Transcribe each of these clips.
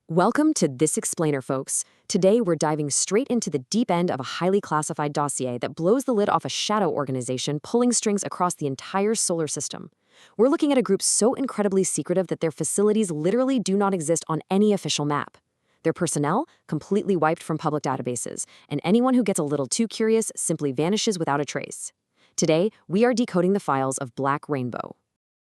Welcome to This Explainer, folks. Today, we're diving straight into the deep end of a highly classified dossier that blows the lid off a shadow organization pulling strings across the entire solar system. We're looking at a group so incredibly secretive that their facilities literally do not exist on any official map. Their personnel completely wiped from public databases, and anyone who gets a little too curious simply vanishes without a trace. Today, we are decoding the files of Black Rainbow.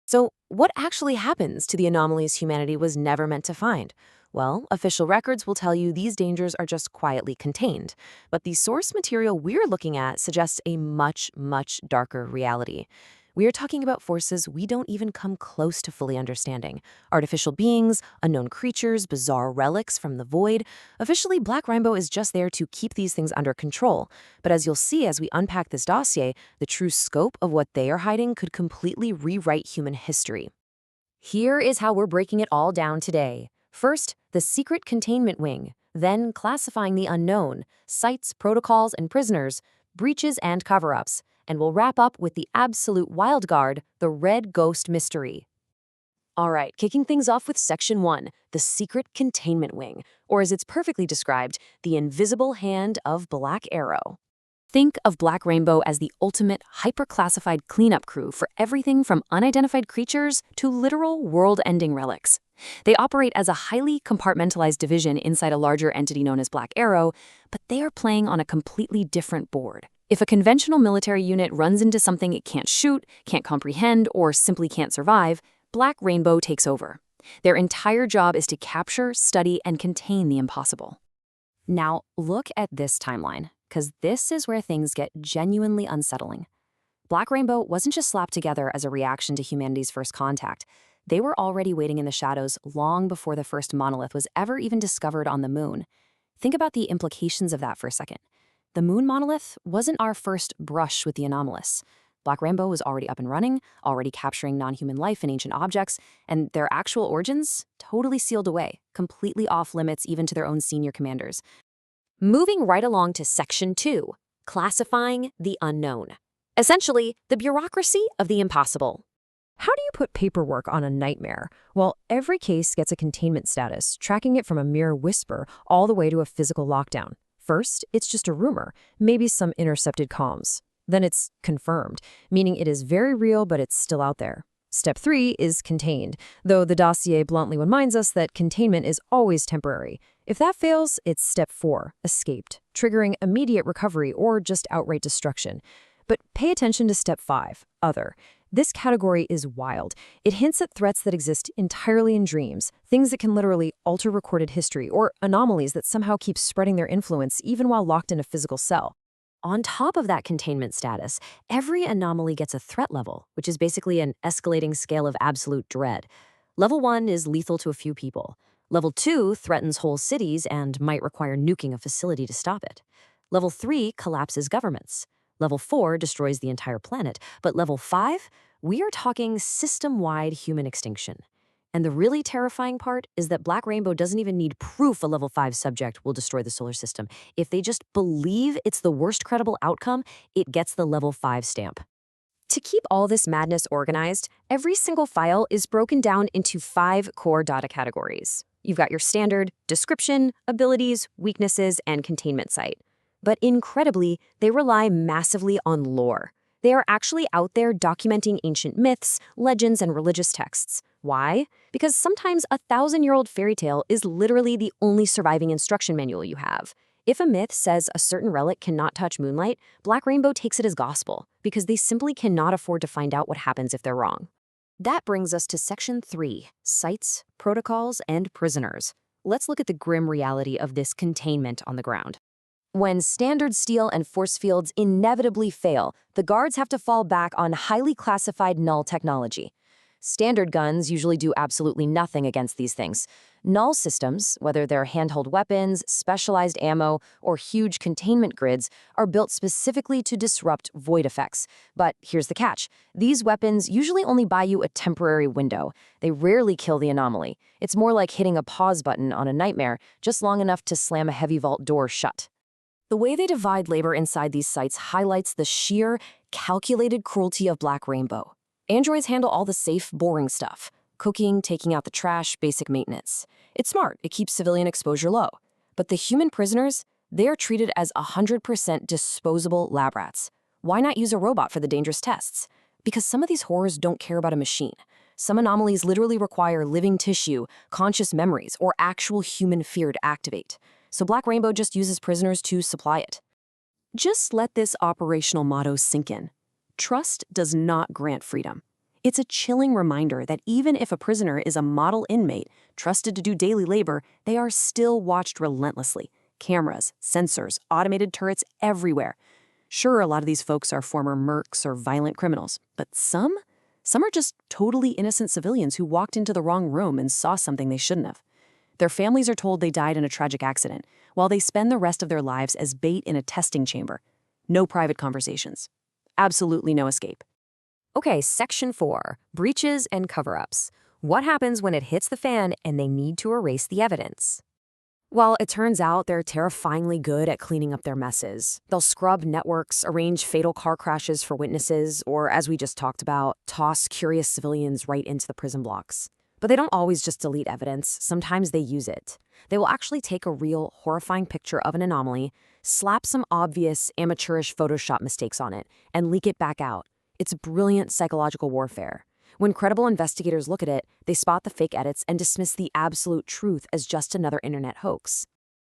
So, what actually happens to the anomalies humanity was never meant to find? Well, official records will tell you these dangers are just quietly contained. But the source material we're looking at suggests a much, much darker reality. We are talking about forces we don't even come close to fully understanding. Artificial beings, unknown creatures, bizarre relics from the void. Officially, Black Rainbow is just there to keep these things under control. But as you'll see as we unpack this dossier, the true scope of what they are hiding could completely rewrite human history. Here is how we're breaking it all down today. First, the secret containment wing, then classifying the unknown, sites, protocols, and prisoners, breaches and cover-ups, and we'll wrap up with the absolute wild card, the Red Ghost mystery. All right, kicking things off with Section 1, the secret containment wing, or as it's perfectly described, the invisible hand of Black Arrow. Think of Black Rainbow as the ultimate hyper-classified cleanup crew for everything from unidentified creatures to literal world-ending relics. They operate as a highly compartmentalized division inside a larger entity known as Black Arrow, but they are playing on a completely different board. If a conventional military unit runs into something it can't shoot, can't comprehend, or simply can't survive, Black Rainbow takes over. Their entire job is to capture, study, and contain the impossible. Now, look at this timeline, because this is where things get genuinely unsettling. Black Rainbow wasn't just slapped together as a reaction to humanity's first contact. They were already waiting in the shadows long before the first monolith was ever even discovered on the moon. Think about the implications of that for a second. The moon monolith wasn't our first brush with the anomalous. Black Rainbow was already up and running, already capturing non-human life and ancient objects, and their actual origins totally sealed away, completely off limits even to their own senior commanders. Moving right along to Section 2, classifying the unknown. Essentially, the bureaucracy of the impossible. How do you put paperwork on a nightmare? Well, every case gets a containment status, tracking it from a mere whisper all the way to a physical lockdown. First, it's just a rumor, maybe some intercepted comms. Then it's confirmed, meaning it is very real, but it's still out there. Step 3 is contained, though the dossier bluntly reminds us that containment is always temporary. If that fails, it's Step 4, escaped, triggering immediate recovery or just outright destruction. But pay attention to Step 5, other. This category is wild. It hints at threats that exist entirely in dreams, things that can literally alter recorded history, or anomalies that somehow keep spreading their influence even while locked in a physical cell. On top of that containment status, every anomaly gets a threat level, which is basically an escalating scale of absolute dread. Level 1 is lethal to a few people. Level 2 threatens whole cities and might require nuking a facility to stop it. Level 3 collapses governments. Level 4 destroys the entire planet. But Level 5, we are talking system-wide human extinction. And the really terrifying part is that Black Rainbow doesn't even need proof a Level 5 subject will destroy the solar system. If they just believe it's the worst credible outcome, it gets the Level 5 stamp. To keep all this madness organized, every single file is broken down into 5 core data categories. You've got your standard description, abilities, weaknesses, and containment site. But incredibly, they rely massively on lore. They are actually out there documenting ancient myths, legends, and religious texts. Why? Because sometimes a 1,000-year-old fairy tale is literally the only surviving instruction manual you have. If a myth says a certain relic cannot touch moonlight, Black Rainbow takes it as gospel, because they simply cannot afford to find out what happens if they're wrong. That brings us to Section 3, sites, protocols, and prisoners. Let's look at the grim reality of this containment on the ground. When standard steel and force fields inevitably fail, the guards have to fall back on highly classified null technology. Standard guns usually do absolutely nothing against these things. Null systems, whether they're handheld weapons, specialized ammo, or huge containment grids, are built specifically to disrupt void effects. But here's the catch. These weapons usually only buy you a temporary window. They rarely kill the anomaly. It's more like hitting a pause button on a nightmare, just long enough to slam a heavy vault door shut. The way they divide labor inside these sites highlights the sheer, calculated cruelty of Black Rainbow. Androids handle all the safe, boring stuff. Cooking, taking out the trash, basic maintenance. It's smart, it keeps civilian exposure low. But the human prisoners, they are treated as 100% disposable lab rats. Why not use a robot for the dangerous tests? Because some of these horrors don't care about a machine. Some anomalies literally require living tissue, conscious memories, or actual human fear to activate. So Black Rainbow just uses prisoners to supply it. Just let this operational motto sink in. Trust does not grant freedom. It's a chilling reminder that even if a prisoner is a model inmate, trusted to do daily labor, they are still watched relentlessly. Cameras, sensors, automated turrets everywhere. Sure, a lot of these folks are former mercs or violent criminals, but some are just totally innocent civilians who walked into the wrong room and saw something they shouldn't have. Their families are told they died in a tragic accident, while they spend the rest of their lives as bait in a testing chamber. No private conversations. Absolutely no escape. Okay, Section 4, breaches and cover-ups. What happens when it hits the fan and they need to erase the evidence? Well, it turns out they're terrifyingly good at cleaning up their messes. They'll scrub networks, arrange fatal car crashes for witnesses, or, as we just talked about, toss curious civilians right into the prison blocks. But they don't always just delete evidence. Sometimes they use it. They will actually take a real, horrifying picture of an anomaly, slap some obvious, amateurish Photoshop mistakes on it, and leak it back out. It's brilliant psychological warfare. When credible investigators look at it, they spot the fake edits and dismiss the absolute truth as just another internet hoax.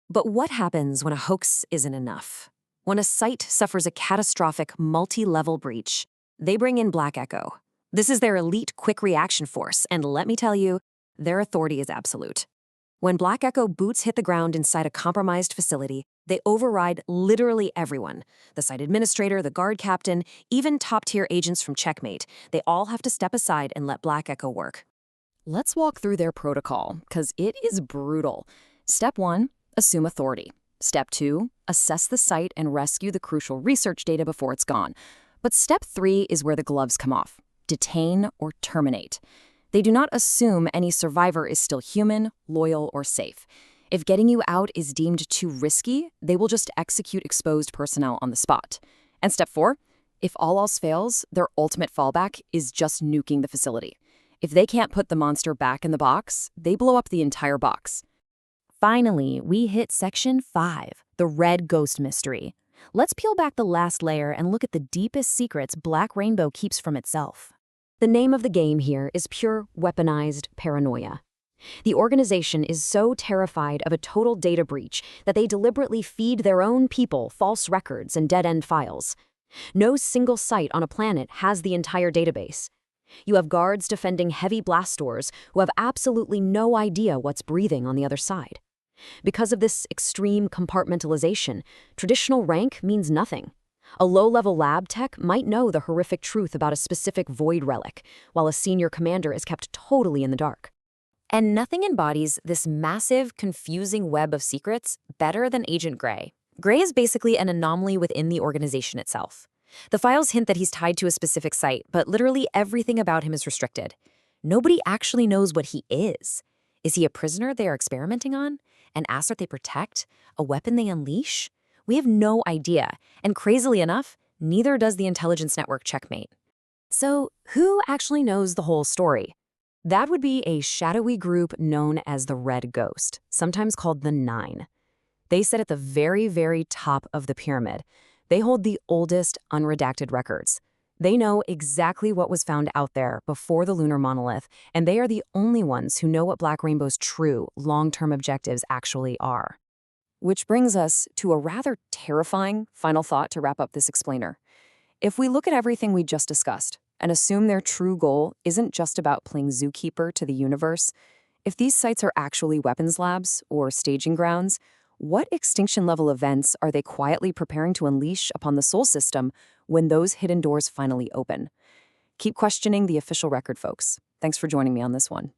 But what happens when a hoax isn't enough? When a site suffers a catastrophic multi-level breach, they bring in Black Echo. This is their elite quick reaction force, and let me tell you, their authority is absolute. When Black Echo boots hit the ground inside a compromised facility, they override literally everyone. The site administrator, the guard captain, even top-tier agents from Checkmate. They all have to step aside and let Black Echo work. Let's walk through their protocol, because it is brutal. Step 1, assume authority. Step 2, assess the site and rescue the crucial research data before it's gone. But Step 3 is where the gloves come off. Detain or terminate. They do not assume any survivor is still human, loyal, or safe. If getting you out is deemed too risky, they will just execute exposed personnel on the spot. And Step 4, if all else fails, their ultimate fallback is just nuking the facility. If they can't put the monster back in the box, they blow up the entire box. Finally, we hit Section 5, the Red Ghost Mystery. Let's peel back the last layer and look at the deepest secrets Black Rainbow keeps from itself. The name of the game here is pure weaponized paranoia. The organization is so terrified of a total data breach that they deliberately feed their own people false records and dead-end files. No single site on a planet has the entire database. You have guards defending heavy blast doors who have absolutely no idea what's breathing on the other side. Because of this extreme compartmentalization, traditional rank means nothing. A low-level lab tech might know the horrific truth about a specific void relic, while a senior commander is kept totally in the dark. And nothing embodies this massive, confusing web of secrets better than Agent Gray. Gray is basically an anomaly within the organization itself. The files hint that he's tied to a specific site, but literally everything about him is restricted. Nobody actually knows what he is. Is he a prisoner they are experimenting on? An asset they protect? A weapon they unleash? We have no idea, and crazily enough, neither does the intelligence network Checkmate. So, who actually knows the whole story? That would be a shadowy group known as the Red Ghost, sometimes called the Nine. They sit at the very, very top of the pyramid. They hold the oldest unredacted records. They know exactly what was found out there before the lunar monolith, and they are the only ones who know what Black Rainbow's true, long-term objectives actually are. Which brings us to a rather terrifying final thought to wrap up this explainer. If we look at everything we just discussed and assume their true goal isn't just about playing zookeeper to the universe, if these sites are actually weapons labs or staging grounds, what extinction-level events are they quietly preparing to unleash upon the Sol system when those hidden doors finally open? Keep questioning the official record, folks. Thanks for joining me on this one.